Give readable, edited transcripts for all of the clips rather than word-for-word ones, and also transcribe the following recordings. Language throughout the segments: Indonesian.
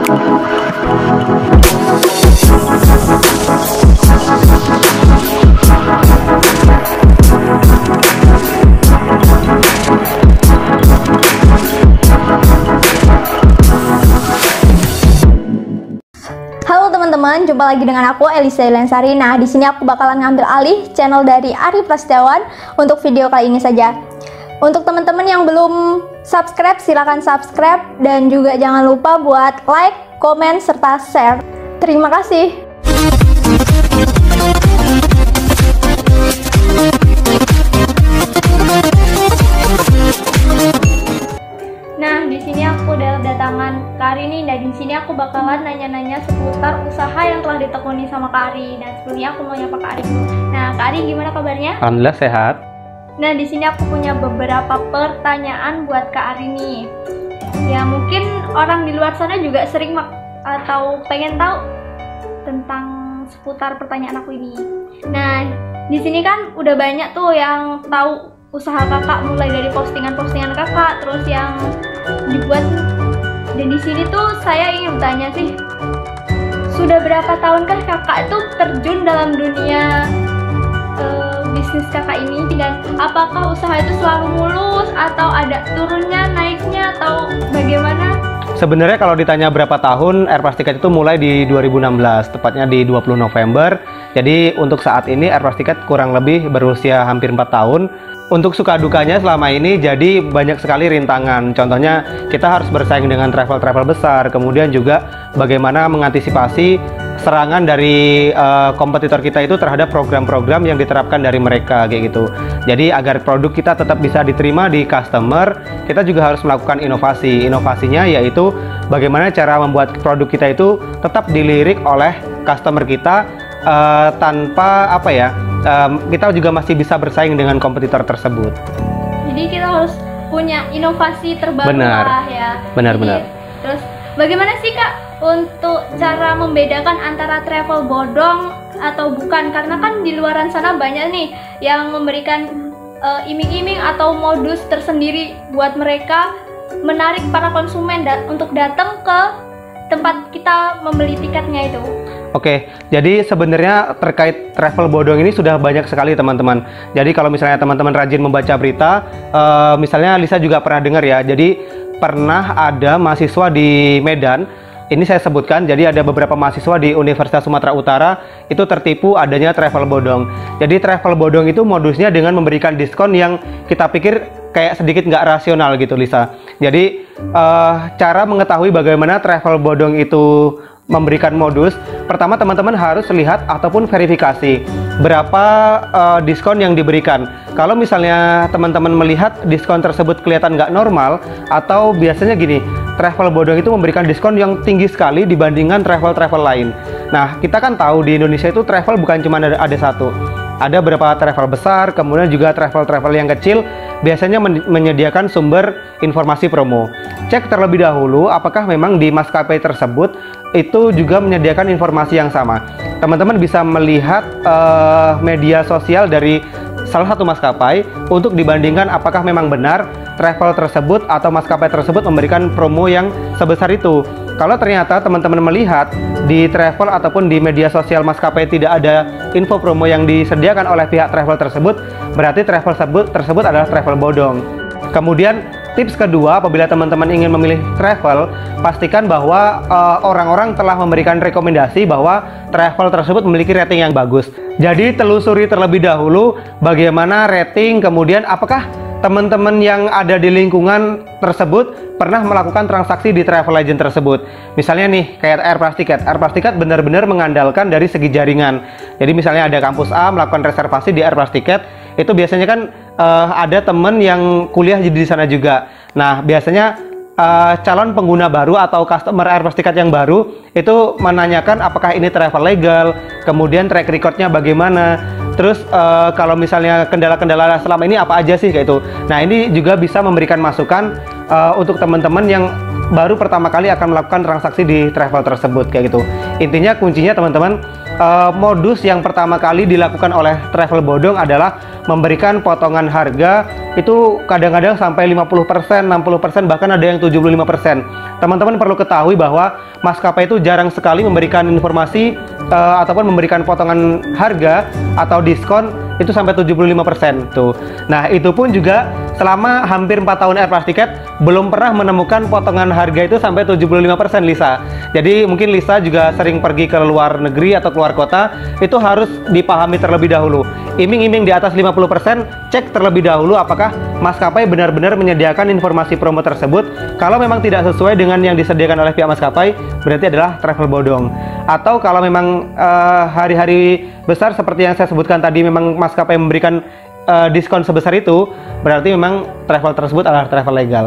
Halo teman-teman, jumpa lagi dengan aku Elisa Ilansari. Nah, di sini aku bakalan ngambil alih channel dari Ari Prasetyawan untuk video kali ini saja. Untuk teman-teman yang belum subscribe, silahkan subscribe dan juga jangan lupa buat like, komen, serta share. Terima kasih. Nah, di sini aku udah kedatangan Kak Ari nih. Nah, di sini aku bakalan nanya-nanya seputar usaha yang telah ditekuni sama Kak Ari. Dan sebelumnya aku mau nyapa Kak Ari dulu. Nah, Kak Ari gimana kabarnya? Alhamdulillah sehat. Nah, di sini aku punya beberapa pertanyaan buat Kak Ari nih. Ya, mungkin orang di luar sana juga sering atau pengen tahu tentang seputar pertanyaan aku ini. Nah, di sini kan udah banyak tuh yang tahu usaha kakak, mulai dari postingan-postingan kakak, terus yang dibuat. Dan di sini tuh saya ingin bertanya sih, sudah berapa tahunkah kakak itu terjun dalam dunia bisnis kakak ini, dan apakah usaha itu selalu mulus atau ada turunnya, naiknya, atau bagaimana? Sebenarnya kalau ditanya berapa tahun, Air Plus Ticket itu mulai di 2016, tepatnya di 20 November. Jadi untuk saat ini Air Plus Ticket kurang lebih berusia hampir 4 tahun. Untuk suka dukanya selama ini jadi banyak sekali rintangan. Contohnya kita harus bersaing dengan travel-travel besar, kemudian juga bagaimana mengantisipasi serangan dari kompetitor kita itu terhadap program-program yang diterapkan dari mereka kayak gitu. Jadi agar produk kita tetap bisa diterima di customer, kita juga harus melakukan inovasi. Inovasinya yaitu bagaimana cara membuat produk kita itu tetap dilirik oleh customer kita tanpa kita juga masih bisa bersaing dengan kompetitor tersebut. Jadi kita harus punya inovasi terbaru lah ya. Benar. Terus bagaimana sih Kak untuk cara membedakan antara travel bodong atau bukan? Karena kan di luaran sana banyak nih yang memberikan iming-iming atau modus tersendiri buat mereka menarik para konsumen untuk datang ke tempat kita membeli tiketnya itu. Oke, jadi sebenarnya terkait travel bodong ini sudah banyak sekali teman-teman. Jadi kalau misalnya teman-teman rajin membaca berita, misalnya Lisa juga pernah dengar ya. Jadi pernah ada mahasiswa di Medan, ini saya sebutkan, jadi ada beberapa mahasiswa di Universitas Sumatera Utara itu tertipu adanya travel bodong. Jadi travel bodong itu modusnya dengan memberikan diskon yang kita pikir kayak sedikit nggak rasional gitu Lisa. Jadi cara mengetahui bagaimana travel bodong itu memberikan modus, pertama teman-teman harus lihat ataupun verifikasi berapa diskon yang diberikan. Kalau misalnya teman-teman melihat diskon tersebut kelihatan nggak normal, atau biasanya gini, travel bodong itu memberikan diskon yang tinggi sekali dibandingkan travel-travel lain. Nah, kita kan tahu di Indonesia itu travel bukan cuma ada satu. Ada beberapa travel besar, kemudian juga travel-travel yang kecil biasanya menyediakan sumber informasi promo. Cek terlebih dahulu apakah memang di maskapai tersebut itu juga menyediakan informasi yang sama. Teman-teman bisa melihat media sosial dari salah satu maskapai untuk dibandingkan apakah memang benar travel tersebut atau maskapai tersebut memberikan promo yang sebesar itu. Kalau ternyata teman-teman melihat di travel ataupun di media sosial maskapai tidak ada info promo yang disediakan oleh pihak travel tersebut, berarti travel tersebut adalah travel bodong. Kemudian tips kedua, apabila teman-teman ingin memilih travel, pastikan bahwa orang-orang telah memberikan rekomendasi bahwa travel tersebut memiliki rating yang bagus. Jadi telusuri terlebih dahulu bagaimana rating, kemudian apakah teman-teman yang ada di lingkungan tersebut pernah melakukan transaksi di travel agent tersebut. Misalnya nih, kayak Air Plus Ticket. Air Plus Ticket benar-benar mengandalkan dari segi jaringan. Jadi misalnya ada kampus A melakukan reservasi di Air Plus Ticket, itu biasanya kan ada teman yang kuliah di sana juga. Nah, biasanya calon pengguna baru atau customer Air Plus Ticket yang baru itu menanyakan apakah ini travel legal, kemudian track recordnya bagaimana, terus kalau misalnya kendala-kendala selama ini apa aja sih kayak itu. Nah, ini juga bisa memberikan masukan untuk teman-teman yang baru pertama kali akan melakukan transaksi di travel tersebut kayak gitu. Intinya kuncinya teman-teman, modus yang pertama kali dilakukan oleh travel bodong adalah memberikan potongan harga itu kadang-kadang sampai 50%, 60%, bahkan ada yang 75%. Teman-teman perlu ketahui bahwa maskapai itu jarang sekali memberikan informasi ataupun memberikan potongan harga atau diskon itu sampai 75% tuh. Nah, itu pun juga selama hampir 4 tahun Air Plus Ticket belum pernah menemukan potongan harga itu sampai 75% Lisa. Jadi mungkin Lisa juga sering pergi ke luar negeri atau keluar kota, itu harus dipahami terlebih dahulu. Iming-iming di atas 50%, cek terlebih dahulu apakah maskapai benar-benar menyediakan informasi promo tersebut. Kalau memang tidak sesuai dengan yang disediakan oleh pihak maskapai, berarti adalah travel bodong. Atau kalau memang hari-hari besar seperti yang saya sebutkan tadi memang maskapai memberikan diskon sebesar itu, berarti memang travel tersebut adalah travel legal.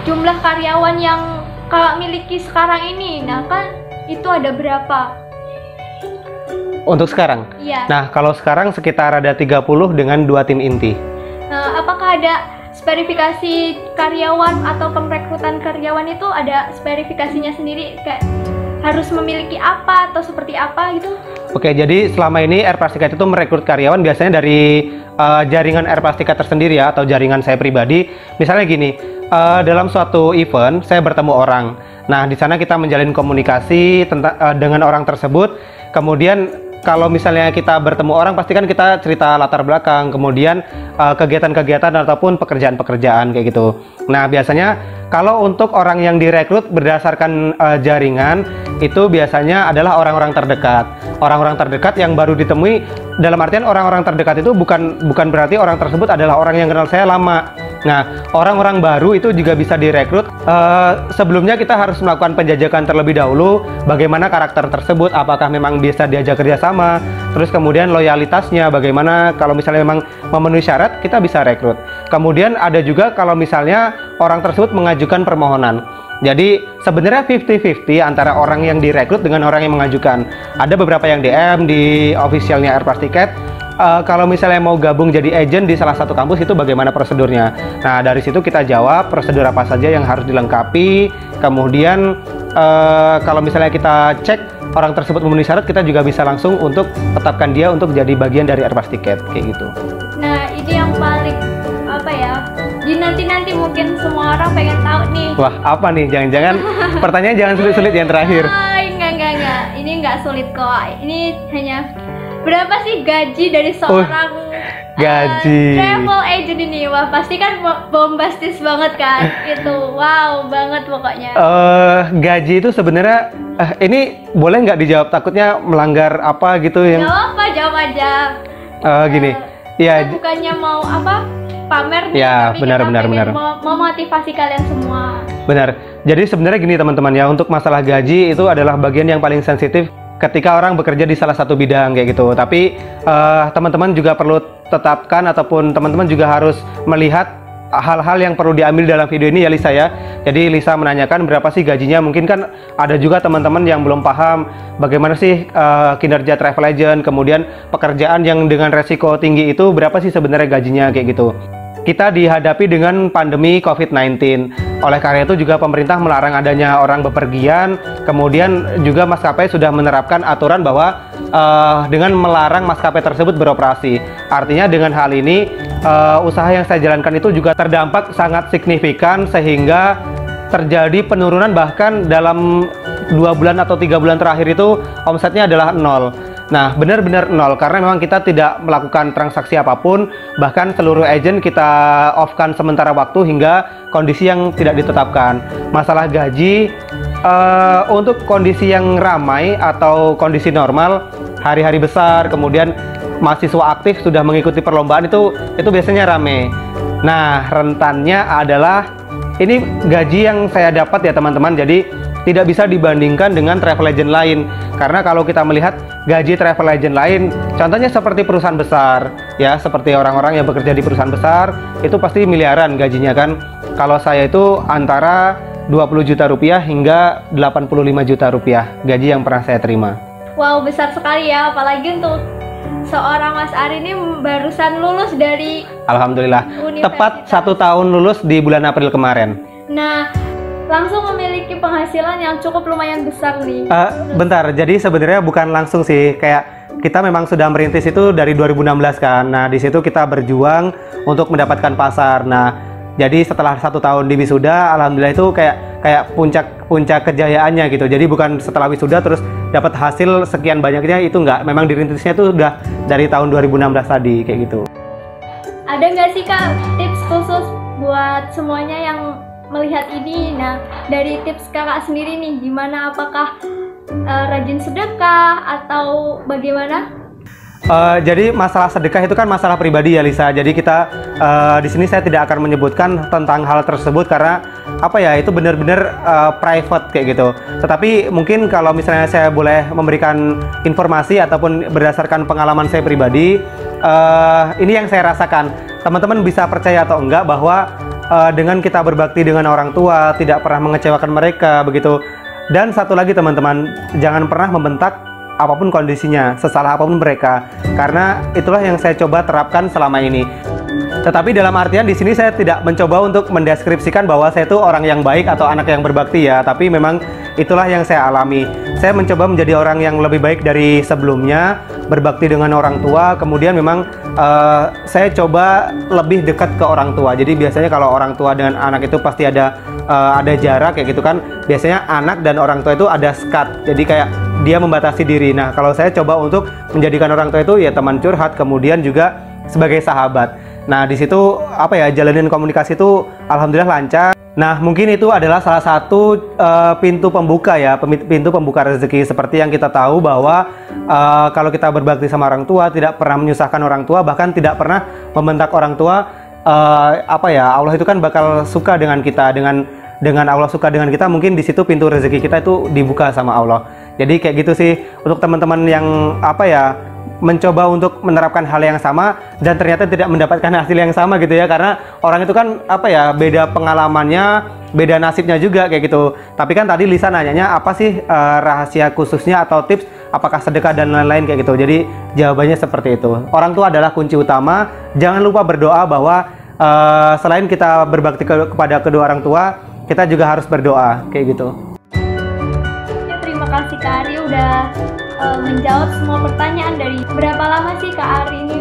Jumlah karyawan yang Kakak miliki sekarang ini, nah kan itu ada berapa? Untuk sekarang? Iya. Nah, kalau sekarang sekitar ada 30 dengan 2 tim inti. Nah, apakah ada verifikasi karyawan atau perekrutan karyawan itu ada verifikasinya sendiri, kayak harus memiliki apa atau seperti apa gitu? Oke, jadi selama ini Air Plus Ticket itu merekrut karyawan biasanya dari jaringan Air Plus Ticket tersendiri ya, atau jaringan saya pribadi. Misalnya gini, dalam suatu event saya bertemu orang. Nah, di sana kita menjalin komunikasi dengan orang tersebut. Kemudian kalau misalnya kita bertemu orang, pasti kan kita cerita latar belakang, kemudian kegiatan-kegiatan ataupun pekerjaan-pekerjaan kayak gitu. Nah, biasanya kalau untuk orang yang direkrut berdasarkan jaringan, itu biasanya adalah orang-orang terdekat. Orang-orang terdekat yang baru ditemui, dalam artian orang-orang terdekat itu bukan berarti orang tersebut adalah orang yang kenal saya lama. Nah, orang-orang baru itu juga bisa direkrut. Sebelumnya kita harus melakukan penjajakan terlebih dahulu, bagaimana karakter tersebut, apakah memang bisa diajak kerjasama, terus kemudian loyalitasnya, bagaimana kalau misalnya memang memenuhi syarat, kita bisa rekrut. Kemudian ada juga kalau misalnya orang tersebut mengajukan permohonan. Jadi sebenarnya 50-50 antara orang yang direkrut dengan orang yang mengajukan. Ada beberapa yang DM di officialnya Air Plus Ticket. Kalau misalnya mau gabung jadi agent di salah satu kampus, itu bagaimana prosedurnya. Nah, dari situ kita jawab prosedur apa saja yang harus dilengkapi. Kemudian kalau misalnya kita cek orang tersebut memenuhi syarat, kita juga bisa langsung untuk tetapkan dia untuk jadi bagian dari Air Plus Ticket kayak gitu. Nah, ini yang paling apa ya, di nanti mungkin semua orang pengen tahu nih. Wah, apa nih? Jangan-jangan pertanyaan jangan sulit-sulit yang terakhir. Enggak. Ini enggak sulit kok. Ini hanya berapa sih gaji dari seorang gaji travel agent ini? Wah, pasti kan bombastis banget kan? Itu wow banget pokoknya. Gaji itu sebenarnya ini boleh nggak dijawab, takutnya melanggar apa gitu yang? Jawab aja. Gini, ya. Bukannya mau apa? Pamer nih, ya, tapi benar. Memotivasi kalian semua. Benar. Jadi sebenarnya gini teman-teman ya, untuk masalah gaji itu adalah bagian yang paling sensitif ketika orang bekerja di salah satu bidang kayak gitu. Tapi teman-teman juga perlu tetapkan, ataupun teman-teman juga harus melihat hal-hal yang perlu diambil dalam video ini ya Lisa ya. Jadi Lisa menanyakan berapa sih gajinya. Mungkin kan ada juga teman-teman yang belum paham bagaimana sih kinerja travel agent, kemudian pekerjaan yang dengan resiko tinggi itu berapa sih sebenarnya gajinya kayak gitu. Kita dihadapi dengan pandemi COVID-19. Oleh karena itu juga pemerintah melarang adanya orang bepergian. Kemudian juga maskapai sudah menerapkan aturan bahwa dengan melarang maskapai tersebut beroperasi. Artinya dengan hal ini usaha yang saya jalankan itu juga terdampak sangat signifikan, sehingga terjadi penurunan, bahkan dalam 2 bulan atau 3 bulan terakhir itu omsetnya adalah 0. Nah, benar-benar 0 karena memang kita tidak melakukan transaksi apapun, bahkan seluruh agent kita off-kan sementara waktu hingga kondisi yang tidak ditetapkan. Masalah gaji, untuk kondisi yang ramai atau kondisi normal, hari-hari besar, kemudian mahasiswa aktif sudah mengikuti perlombaan, itu biasanya rame. Nah, rentannya adalah ini gaji yang saya dapat ya teman-teman, jadi tidak bisa dibandingkan dengan travel agent lain. Karena kalau kita melihat gaji travel agent lain, contohnya seperti perusahaan besar ya, seperti orang-orang yang bekerja di perusahaan besar, itu pasti miliaran gajinya kan. Kalau saya itu antara 20 juta rupiah hingga 85 juta rupiah gaji yang pernah saya terima. Wow, besar sekali ya, apalagi untuk seorang Mas Ari ini barusan lulus dari Alhamdulillah. Tepat 1 tahun lulus di bulan April kemarin. Nah, langsung memiliki penghasilan yang cukup lumayan besar nih. Bentar, jadi sebenarnya bukan langsung sih, kayak kita memang sudah merintis itu dari 2016 kan. Nah, di situ kita berjuang untuk mendapatkan pasar. Nah, jadi setelah 1 tahun di wisuda, alhamdulillah itu kayak puncak kejayaannya gitu. Jadi bukan setelah wisuda terus dapat hasil sekian banyaknya, itu enggak. Memang dirintisnya itu udah dari tahun 2016 tadi kayak gitu. Ada nggak sih Kak tips khusus buat semuanya yang melihat ini? Nah, dari tips Kakak sendiri nih, gimana? Apakah rajin sedekah atau bagaimana? Jadi masalah sedekah itu kan masalah pribadi ya Lisa. Jadi kita di sini saya tidak akan menyebutkan tentang hal tersebut karena apa ya, itu benar-benar private kayak gitu. Tetapi mungkin kalau misalnya saya boleh memberikan informasi ataupun berdasarkan pengalaman saya pribadi, ini yang saya rasakan. Teman-teman bisa percaya atau enggak bahwa dengan kita berbakti dengan orang tua tidak pernah mengecewakan mereka begitu. Dan satu lagi teman-teman, jangan pernah membentak apapun kondisinya, sesalah apapun mereka, karena itulah yang saya coba terapkan selama ini. Tetapi dalam artian di sini saya tidak mencoba untuk mendeskripsikan bahwa saya itu orang yang baik atau anak yang berbakti ya, tapi memang itulah yang saya alami. Saya mencoba menjadi orang yang lebih baik dari sebelumnya, berbakti dengan orang tua, kemudian memang saya coba lebih dekat ke orang tua. Jadi biasanya kalau orang tua dengan anak itu pasti ada jarak kayak gitu kan. Biasanya anak dan orang tua itu ada sekat. Jadi kayak dia membatasi diri. Nah, kalau saya coba untuk menjadikan orang tua itu ya teman curhat, kemudian juga sebagai sahabat. Nah, di situ apa ya, jalanin komunikasi itu alhamdulillah lancar. Nah, mungkin itu adalah salah satu pintu pembuka ya, pintu pembuka rezeki. Seperti yang kita tahu bahwa kalau kita berbakti sama orang tua, tidak pernah menyusahkan orang tua, bahkan tidak pernah membentak orang tua, apa ya, Allah itu kan bakal suka dengan kita, dengan Allah suka dengan kita, mungkin di situ pintu rezeki kita itu dibuka sama Allah. Jadi kayak gitu sih untuk teman-teman yang apa ya, mencoba untuk menerapkan hal yang sama dan ternyata tidak mendapatkan hasil yang sama gitu ya, karena orang itu kan apa ya, beda pengalamannya, beda nasibnya juga kayak gitu. Tapi kan tadi Lisa nanyanya apa sih rahasia khususnya atau tips, apakah sedekah dan lain-lain kayak gitu. Jadi jawabannya seperti itu. Orang tua adalah kunci utama. Jangan lupa berdoa bahwa selain kita berbakti kepada kedua orang tua, kita juga harus berdoa kayak gitu. Ya, terima kasih Kak Ari udah menjawab semua pertanyaan. Dari berapa lama sih Kak Ari ini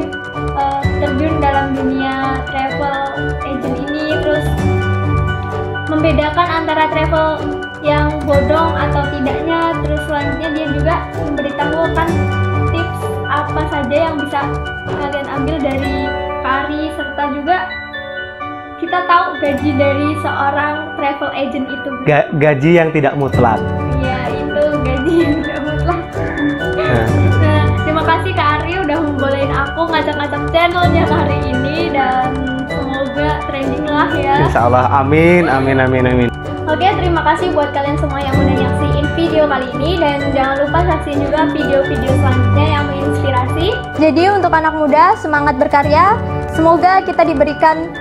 terjun dalam dunia travel agent ini, terus membedakan antara travel yang bodong atau tidaknya, terus selanjutnya dia juga memberitahukan tips apa saja yang bisa kalian ambil dari Kak Ari, serta juga kita tahu gaji dari seorang travel agent itu. Gaji yang tidak mutlak. Iya, itu gaji yang tidak mutlak. Nah, terima kasih Kak Ari udah membolehin aku ngajak-ngajak channelnya hari ini, dan semoga trending lah ya. Insya Allah, amin, amin, amin, amin. Oke, terima kasih buat kalian semua yang udah nyaksiin video kali ini, dan jangan lupa saksiin juga video-video selanjutnya yang menginspirasi. Jadi untuk anak muda, semangat berkarya. Semoga kita diberikan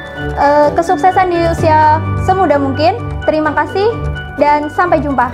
kesuksesan di usia semuda mungkin. Terima kasih dan sampai jumpa.